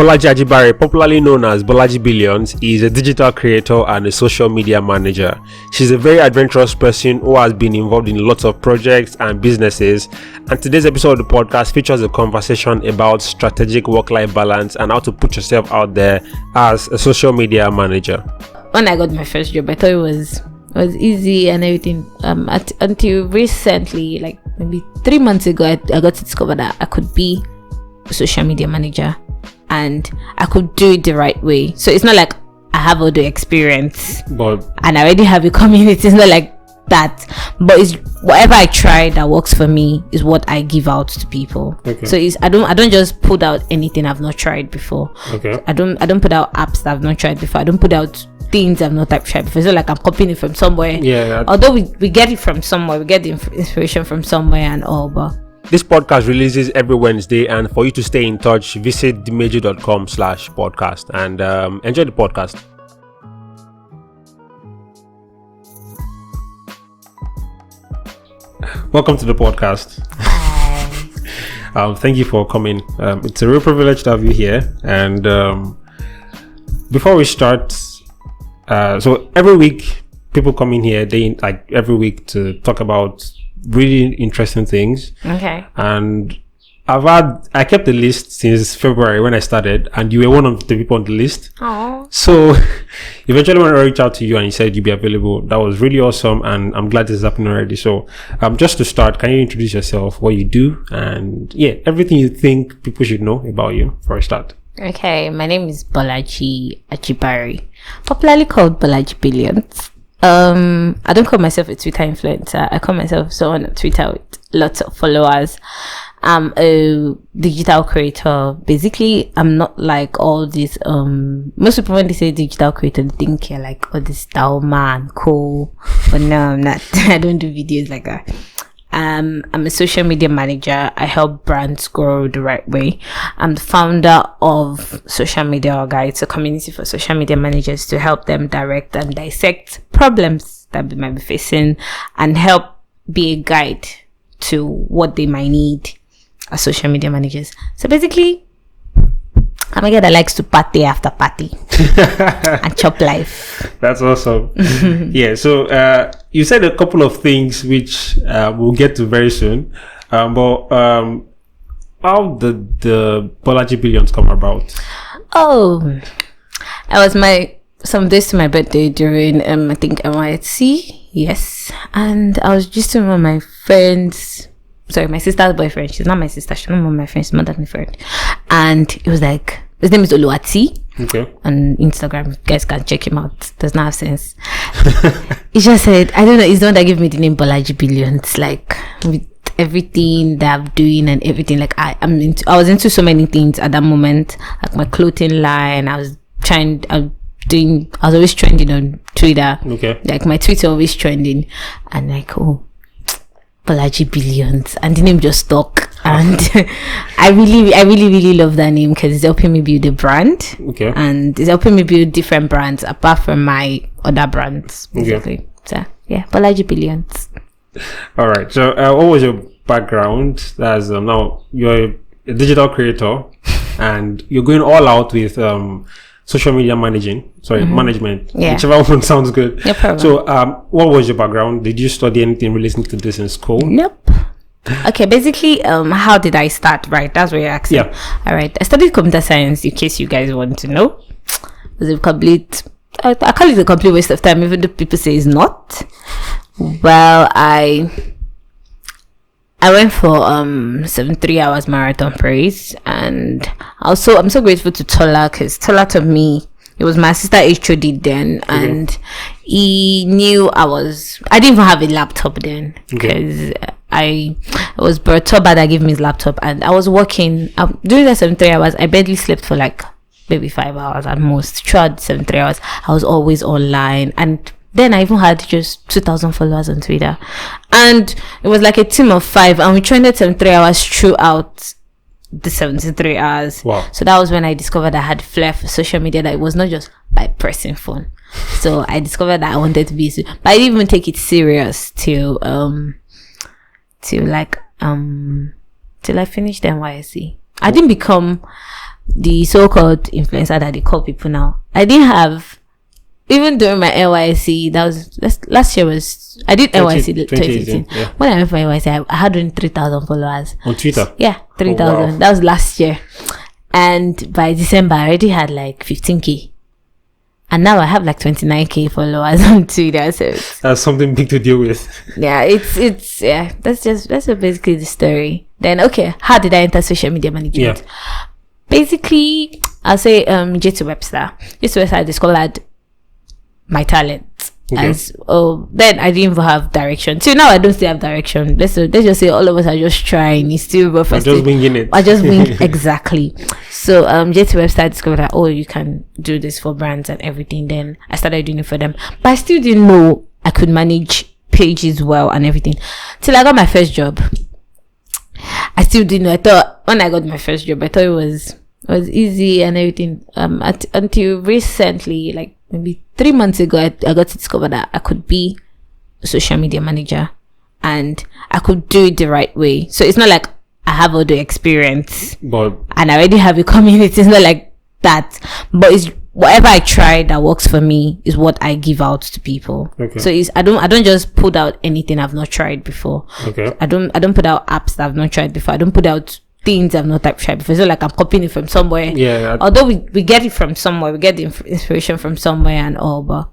Bolaji Ajibare, popularly known as Bolaji Billions, is a digital creator and a social media manager. She's a very adventurous person who has been involved in lots of projects and businesses. And today's episode of the podcast features a conversation about strategic work-life balance and how to put yourself out there as a social media manager. When I got my first job, I thought it was easy and everything. Until recently, like maybe 3 months ago, I got to discover that I could be a social media manager. And I could do it the right way. So it's not like I have all the experience and I already have a community. It's not like that. But it's whatever I try that works for me is what I give out to people. Okay. So I don't just put out anything I've not tried before. Okay. I don't put out apps that I've not tried before. I don't put out things I've not tried before. It's not like I'm copying it from somewhere. Yeah. Although we get it from somewhere, we get the inspiration from somewhere and all, but this podcast releases every Wednesday, and for you to stay in touch, visit dimeji.com/podcast and enjoy the podcast. Welcome to the podcast. Hi. Thank you for coming. It's a real privilege to have you here. And before we start, so every week people come in here, every week to talk about really interesting things. Okay. And I kept the list since February when I started, and you were one of the people on the list. Oh. So eventually when I reached out to you and you said you'd be available, that was really awesome, and I'm glad this is happening already. So just to start, can you introduce yourself, what you do, and everything you think people should know about you for a start? Okay, my name is Bolaji Ajibare, popularly called Bolaji Billions. I don't call myself a Twitter influencer. I call myself someone on Twitter with lots of followers. I'm a digital creator. Basically, I'm not like all these most people when they say digital creator, they think you're like all this style man, cool. But no, I'm not. I don't do videos like that. I'm a social media manager. I help brands grow the right way. I'm the founder of Social Media Guides, a community for social media managers to help them direct and dissect problems that they might be facing and help be a guide to what they might need as social media managers. So basically, I'm a guy that likes to party after party and chop life. That's awesome. Yeah, so you said a couple of things which we'll get to very soon. But how did the Bolaji Billions come about? Oh, it was some days to my birthday during I think NYSC. Yes, and I was just with one of my friends. Sorry, my sister's boyfriend. She's not my sister. She's not one of my friends. She's not that my friend. And it was like, his name is Oladimeji. Okay. On Instagram, you guys can check him out. Does not have sense. He just said, I don't know, he's the one that gave me the name Bolaji Billions. Like, with everything that I'm doing and everything. Like, I was into so many things at that moment. Like my clothing line. I was always trending on Twitter. Okay. Like my Twitter always trending. And like, oh, Bolaji Billions, and the name just stuck, and I really love that name because it's helping me build a brand. Okay. And it's helping me build different brands apart from my other brands, basically. Okay. So yeah, Bolaji Billions. All right. So what was your background? As now you're a digital creator and you're going all out with social media management. Yeah. Whichever one sounds good. No problem. So what was your background? Did you study anything relating to this in school? Nope. Okay, basically, how did I start? Right, that's what you're asking. Yeah. All right, I studied computer science, in case you guys want to know. It was a complete, I call it a complete waste of time, even though people say it's not. Well, I went for 3 hours marathon praise, and also I'm so grateful to Tola, because Tola taught me. It was my sister HOD then, and he knew I didn't even have a laptop then, because it was Bertoba that gave me his laptop, and I was working during the 3 hours. I barely slept for like maybe 5 hours at most. Throughout 3 hours, I was always online, and then I even had just 2,000 followers on Twitter, and it was like a team of 5, and we trended 3 hours throughout the 73 hours. Wow. So that was when I discovered I had flair for social media, that it was not just by pressing phone. So I discovered that I wanted to be, but I didn't even take it serious till I finished NYSC. I didn't become the so-called influencer that they call people now. I didn't have, even during my NYC, that was last year was, I did NYC 2018. Yeah. When I went for NYC, I had only 3,000 followers. On Twitter? Yeah, 3,000. Oh, wow. That was last year. And by December, I already had like 15K. And now I have like 29K followers on Twitter. So That's something big to deal with. yeah, it's that's basically the story. Then okay, how did I enter social media management? Yeah. Basically, I'll say JT Webster. JT Webster discovered my talent. Okay. Then I didn't even have direction. Till now I don't still have direction. Let's just say all of us are just trying. It's still rough. I'm just winging it. I just wing exactly. So JT Webster discovered that you can do this for brands and everything. Then I started doing it for them. But I still didn't know I could manage pages well and everything. Till I got my first job. I still didn't know. I thought when I got my first job, I thought it was easy and everything. Until recently, like maybe 3 months ago, I got to discover that I could be a social media manager and I could do it the right way. So it's not like I have all the experience But and I already have a community. It's not like that. But it's whatever I try that works for me is what I give out to people. Okay. So I don't just put out anything I've not tried before. okay. I don't put out apps that I've not tried before. I don't put out things I've not tried before. It's not like I'm copying it from somewhere. Yeah. Although we get it from somewhere, we get the inspiration from somewhere and all, but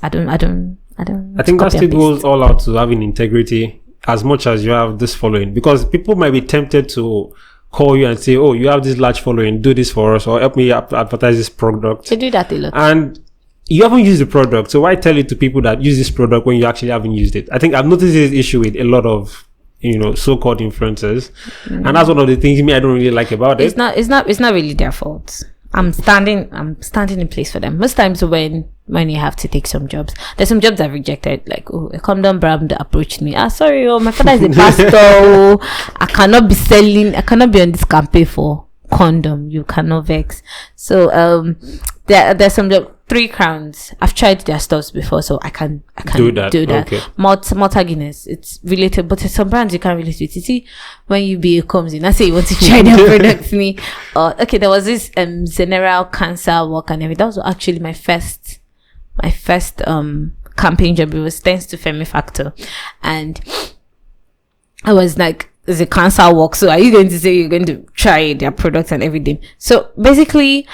I think that copy still and goes paste. all out to having integrity as much as you have this following, because people might be tempted to call you and say, oh, you have this large following, do this for us or help me advertise this product. They do that a lot. And you haven't used the product, so why tell it to people that use this product when you actually haven't used it? I think I've noticed this issue with a lot of so-called influencers, and that's one of the things I don't really like about It's it. not really their fault. I'm standing in place for them. Most times when you have to take some jobs, there's some jobs I've rejected, like a condom brand approached me. Sorry, my father is a pastor. I cannot be on this campaign for condom. You cannot vex. So there's some job, 3 Crowns. I've tried their stuffs before, so I can Do that. Okay. Malta Guinness, it's related, but there's some brands you can't relate with. You see, when UBA comes in, I say you want to try their products. Okay, there was this general cancer work and everything. That was actually my first campaign job. It was thanks to Femi Factor, and I was like, it's a cancer work, so are you going to say you're going to try their products and everything? So basically,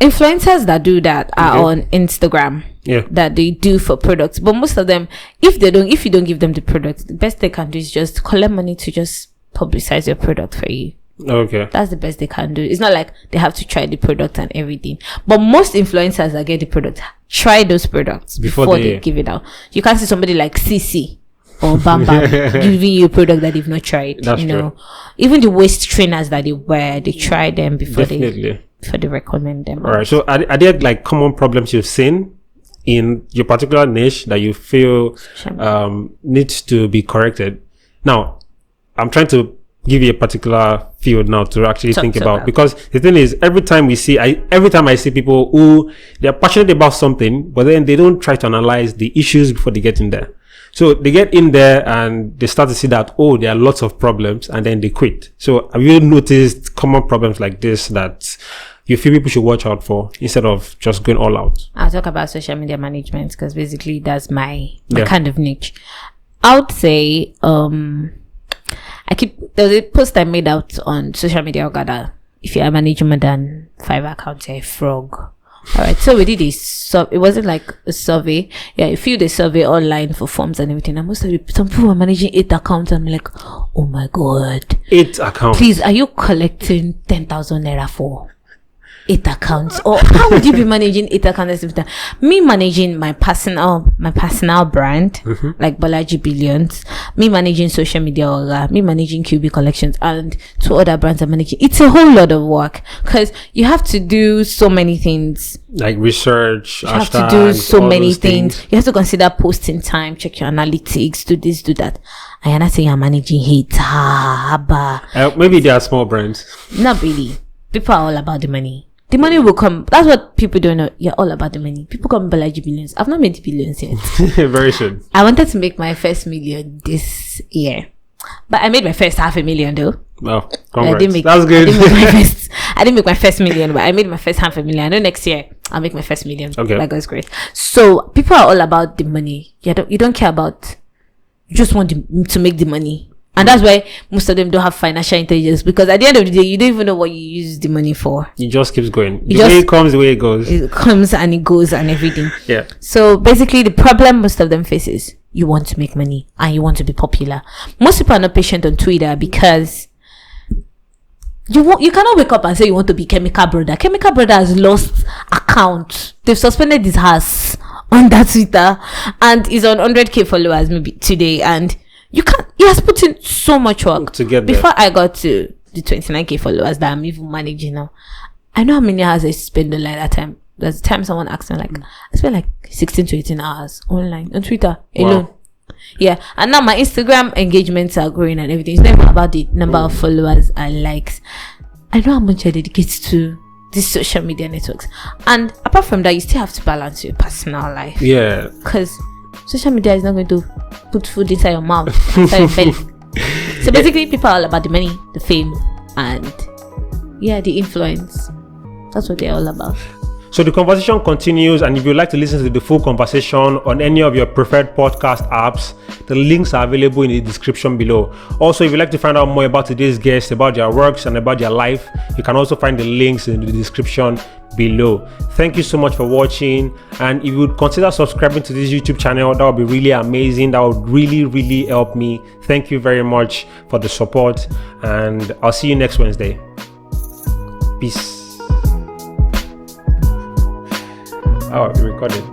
influencers that do that are on Instagram. Yeah. That they do for products, but most of them, if you don't give them the product, the best they can do is just collect money to just publicize your product for you. Okay. That's the best they can do. It's not like they have to try the product and everything. But most influencers that get the product try those products before they give it out. You can't see somebody like CC or Bam Bam giving you a product that they've not tried. That's true. Even the waist trainers that they wear, they try them before Definitely. they recommend them. All right. So are there like common problems you've seen in your particular niche that you feel needs to be corrected? Now, I'm trying to give you a particular field now to actually think about, because the thing is, every time I see people who they're passionate about something, but then they don't try to analyze the issues before they get in there. So they get in there and they start to see that, there are lots of problems, and then they quit. So have you noticed common problems like this that you feel people should watch out for instead of just going all out? I'll talk about social media management because basically that's my kind of niche. I would say there was a post I made out on social media that if you are managing more than 5 accounts, you're a frog. All right, so we did it wasn't like a survey. Yeah, you filled a survey online for forms and everything. And some people were managing 8 accounts. And I'm like, oh my god, 8 accounts. Please, are you collecting 10,000 naira for 8 accounts? Or how would you be managing 8 accounts? Me managing my personal brand, like Bolaji Billions, me managing social media, or me managing QB collections, and 2 other brands I'm managing. It's a whole lot of work because you have to do so many things. Like research, you have to do so many things. You have to consider posting time, check your analytics, do this, do that. And you're not saying I'm managing hate. Maybe they are small brands. Not really. People are all about the money. The money will come. That's what people don't know. You're all about the money. People come Bolaji Billions. I've not made billions yet. Very soon. I wanted to make my first million this year. But I made my first 500,000 though. Oh, I didn't make, that's good. I didn't make my first million, but I made my first 500,000. I know next year I'll make my first million. Okay. By God's grace. So people are all about the money. You don't care about. You just want to make the money, and that's why most of them don't have financial intelligence, because at the end of the day, you don't even know what you use the money for. It just keeps going. The way it comes, the way it goes. It comes and it goes and everything. Yeah. So basically, the problem most of them face is you want to make money and you want to be popular. Most people are not patient on Twitter because you cannot wake up and say you want to be Chemical Brother. Chemical Brother has lost account. They've suspended his ass on that Twitter and is on 100k followers maybe today, and he has put in so much work to get there. Before I got to the 29k followers that I'm even managing now, I know how many hours I spend online that time. There's a time someone asked me, like, I spent like 16 to 18 hours online on Twitter alone. Wow. Yeah, and now my Instagram engagements are growing and everything. It's not even about the number of followers and likes. I know how much I dedicate to these social media networks, and apart from that, you still have to balance your personal life. Yeah, because social media is not going to put food inside your mouth, inside your belly. So basically, people are all about the money, the fame, and the influence. That's what they're all about. So the conversation continues, and if you'd like to listen to the full conversation on any of your preferred podcast apps, the links are available in the description below. Also, if you'd like to find out more about today's guests, about their works and about their life, you can also find the links in the description below. Thank you so much for watching, and if you would consider subscribing to this YouTube channel, that would be really amazing. That would really help me. Thank you very much for the support, and I'll see you next Wednesday. Peace. Oh, you recorded.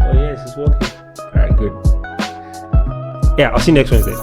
Oh yes, it's working. Alright, good. Yeah, I'll see you next Wednesday.